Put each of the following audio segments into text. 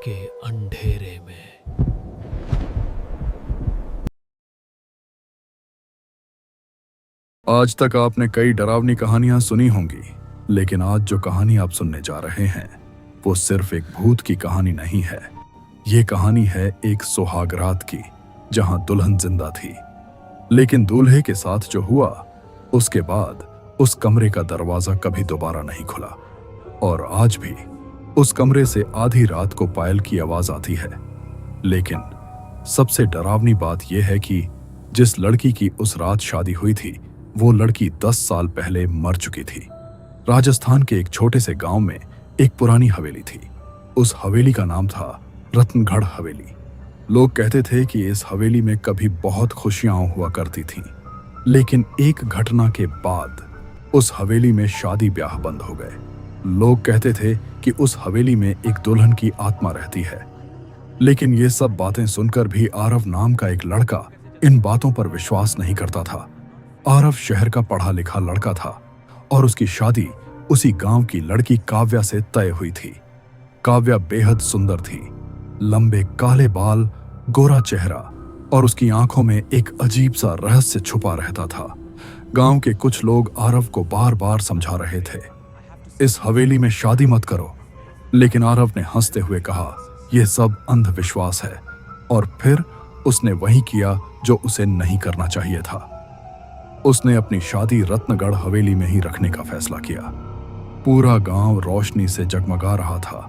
के अंधेरे में। आज तक आपने कई डरावनी कहानियां सुनी होंगी, लेकिन आज जो कहानी आप सुनने जा रहे हैं वो सिर्फ एक भूत की कहानी नहीं है। ये कहानी है एक सुहाग रात की, जहां दुल्हन जिंदा थी, लेकिन दूल्हे के साथ जो हुआ उसके बाद उस कमरे का दरवाजा कभी दोबारा नहीं खुला। और आज भी उस कमरे से आधी रात को पायल की आवाज आती है। लेकिन सबसे डरावनी बात यह है कि जिस लड़की की उस रात शादी हुई थी वो लड़की 10 साल पहले मर चुकी थी। राजस्थान के एक छोटे से गांव में एक पुरानी हवेली थी। उस हवेली का नाम था रत्नगढ़ हवेली। लोग कहते थे कि इस हवेली में कभी बहुत खुशियां हुआ करती थीं, लेकिन एक घटना के बाद उस हवेली में शादी ब्याह बंद हो गए। लोग कहते थे कि उस हवेली में एक दुल्हन की आत्मा रहती है, लेकिन ये सब बातें सुनकर भी आरव नाम का एक लड़का इन बातों पर विश्वास नहीं करता था। आरव शहर का पढ़ा लिखा लड़का था और उसकी शादी उसी गांव की लड़की काव्या से तय हुई थी। काव्या बेहद सुंदर थी, लंबे काले बाल, गोरा चेहरा और उसकी आंखों में एक अजीब सा रहस्य छुपा रहता था। गांव के कुछ लोग आरव को बार बार समझा रहे थे, इस हवेली में शादी मत करो, लेकिन आरव ने हंसते हुए कहा, यह सब अंधविश्वास है। और फिर उसने वही किया जो उसे नहीं करना चाहिए था। उसने अपनी शादी रत्नगढ़ हवेली में ही रखने का फैसला किया। पूरा गांव रोशनी से जगमगा रहा था,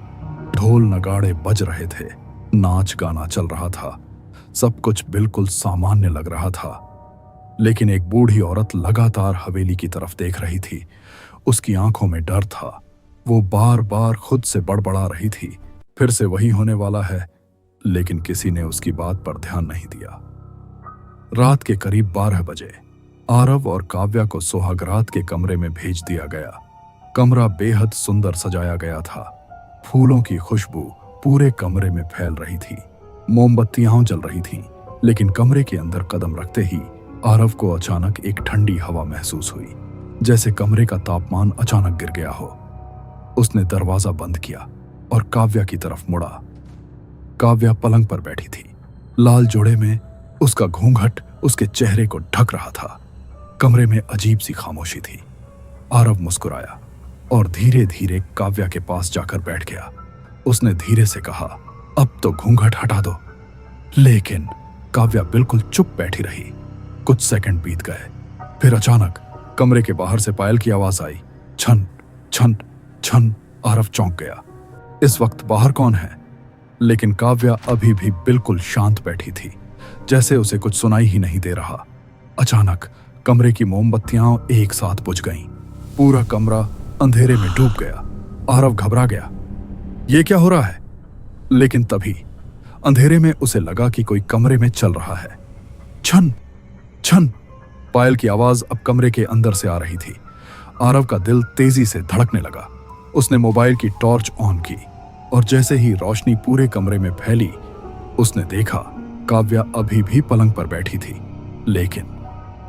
ढोल नगाड़े बज रहे थे, नाच गाना चल रहा था, सब कुछ बिल्कुल सामान्य लग रहा था। लेकिन एक बूढ़ी औरत लगातार हवेली की तरफ देख रही थी। उसकी आंखों में डर था। वो बार बार खुद से बड़बड़ा रही थी, फिर से वही होने वाला है, लेकिन किसी ने उसकी बात पर ध्यान नहीं दिया। रात के करीब 12 बजे आरव और काव्या को सुहागरात के कमरे में भेज दिया गया। कमरा बेहद सुंदर सजाया गया था। फूलों की खुशबू पूरे कमरे में फैल रही थी, मोमबत्तियां जल रही थीं, लेकिन कमरे के अंदर कदम रखते ही आरव को अचानक एक ठंडी हवा महसूस हुई, जैसे कमरे का तापमान अचानक गिर गया हो। उसने दरवाजा बंद किया और काव्या की तरफ मुड़ा। काव्या पलंग पर बैठी थी, लाल जोड़े में उसका घूंघट उसके चेहरे को ढक रहा था। कमरे में अजीब सी खामोशी थी। आरव मुस्कुराया और धीरे धीरे काव्या के पास जाकर बैठ गया। उसने धीरे से कहा, अब तो घूंघट हटा दो। लेकिन काव्या बिल्कुल चुप बैठी रही। कुछ सेकंड बीत गए, फिर अचानक कमरे के बाहर से पायल की आवाज आई, छन छन छन। आरव चौंक गया। इस वक्त बाहर कौन है? लेकिन काव्या अभी भी बिल्कुल शांत बैठी थी, जैसे उसे कुछ सुनाई ही नहीं दे रहा। अचानक कमरे की मोमबत्तियां एक साथ बुझ गईं। पूरा कमरा अंधेरे में डूब गया। आरव घबरा गया, ये क्या हो रहा है? लेकिन तभी अंधेरे में उसे लगा कि कोई कमरे में चल रहा है। छन छन, पायल की आवाज अब कमरे के अंदर से आ रही थी। आरव का दिल तेजी से धड़कने लगा। उसने मोबाइल की टॉर्च ऑन की और जैसे ही रोशनी पूरे कमरे में फैली, उसने देखा काव्या अभी भी पलंग पर बैठी थी, लेकिन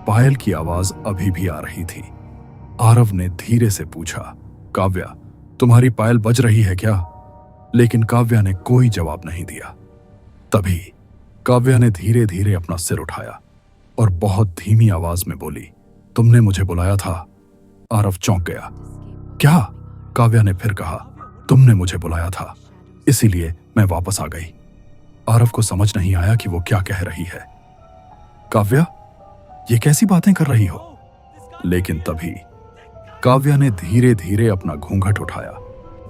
पायल की आवाज अभी भी आ रही थी। आरव ने धीरे से पूछा, काव्या, तुम्हारी पायल बज रही है क्या? लेकिन काव्या ने कोई जवाब नहीं दिया। तभी काव्या ने धीरे धीरे अपना सिर उठाया और बहुत धीमी आवाज में बोली, तुमने मुझे बुलाया था? आरव चौंक गया। क्या? काव्या ने फिर कहा, तुमने मुझे बुलाया था, इसीलिए मैं वापस आ गई। आरव को समझ नहीं आया कि वो क्या कह रही है। काव्या, ये कैसी बातें कर रही हो? लेकिन तभी काव्या ने धीरे धीरे अपना घूंघट उठाया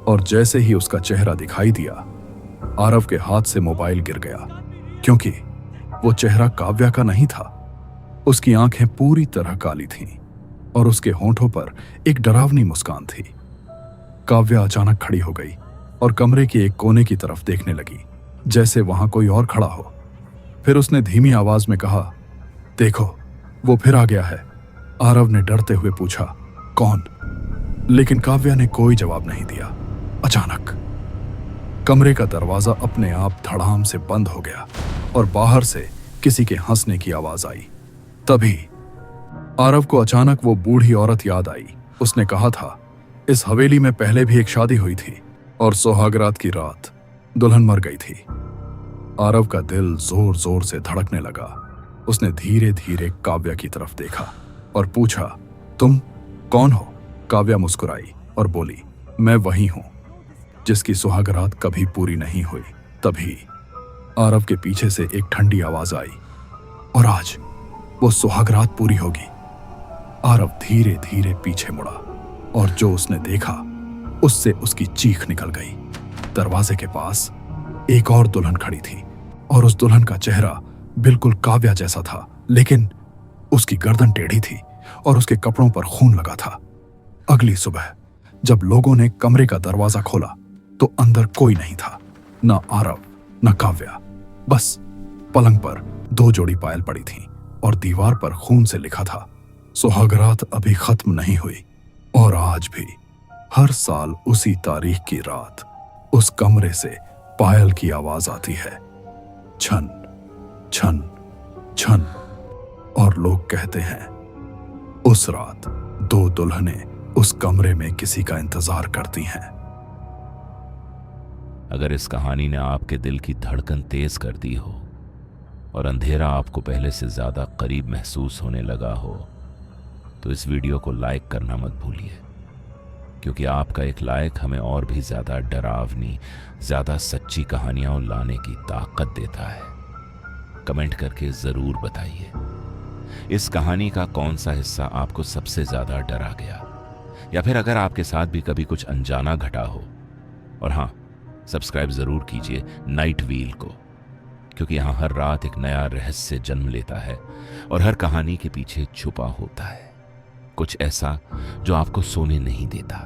और जैसे ही उसका चेहरा दिखाई दिया, आरव के हाथ से मोबाइल गिर गया, क्योंकि वो चेहरा काव्या का नहीं था। उसकी आंखें पूरी तरह काली थीं और उसके होंठों पर एक डरावनी मुस्कान थी। काव्या अचानक खड़ी हो गई और कमरे के एक कोने की तरफ देखने लगी, जैसे वहां कोई और खड़ा हो। फिर उसने धीमी आवाज में कहा, देखो, वो फिर आ गया है। आरव ने डरते हुए पूछा, कौन? लेकिन काव्या ने कोई जवाब नहीं दिया। अचानक कमरे का दरवाजा अपने आप धड़ाम से बंद हो गया और बाहर से किसी के हंसने की आवाज आई। तभी आरव को अचानक वो बूढ़ी औरत याद आई। उसने कहा था, इस हवेली में पहले भी एक शादी हुई थी और सुहागरात की रात दुल्हन मर गई थी। आरव का दिल जोर जोर से धड़कने लगा। उसने धीरे धीरे काव्या की तरफ देखा और पूछा, तुम कौन हो? काव्या मुस्कुराई और बोली, मैं वही हूं जिसकी सुहागरात कभी पूरी नहीं हुई। तभी आरव के पीछे से एक ठंडी आवाज आई, और आज वो सुहागरात पूरी होगी। आरव धीरे धीरे पीछे मुड़ा और जो उसने देखा उससे उसकी चीख निकल गई। दरवाजे के पास एक और दुल्हन खड़ी थी और उस दुल्हन का चेहरा बिल्कुल काव्या जैसा था, लेकिन उसकी गर्दन टेढ़ी थी और उसके कपड़ों पर खून लगा था। अगली सुबह जब लोगों ने कमरे का दरवाजा खोला तो अंदर कोई नहीं था, न आरव न काव्या। बस पलंग पर 2 जोड़ी पायल पड़ी थीं और दीवार पर खून से लिखा था, सुहागरात अभी खत्म नहीं हुई। और आज भी हर साल उसी तारीख की रात उस कमरे से पायल की आवाज आती है, छन छन छन। और लोग कहते हैं उस रात 2 दुल्हनें उस कमरे में किसी का इंतजार करती हैं। अगर इस कहानी ने आपके दिल की धड़कन तेज कर दी हो और अंधेरा आपको पहले से ज्यादा करीब महसूस होने लगा हो, तो इस वीडियो को लाइक करना मत भूलिए, क्योंकि आपका एक लाइक हमें और भी ज्यादा डरावनी, ज्यादा सच्ची कहानियां लाने की ताकत देता है। कमेंट करके जरूर बताइए इस कहानी का कौन सा हिस्सा आपको सबसे ज्यादा डरा गया, या फिर अगर आपके साथ भी कभी कुछ अनजाना घटा हो। और हाँ, सब्सक्राइब जरूर कीजिए नाइट व्हील को, क्योंकि यहां हर रात एक नया रहस्य जन्म लेता है और हर कहानी के पीछे छुपा होता है कुछ ऐसा जो आपको सोने नहीं देता।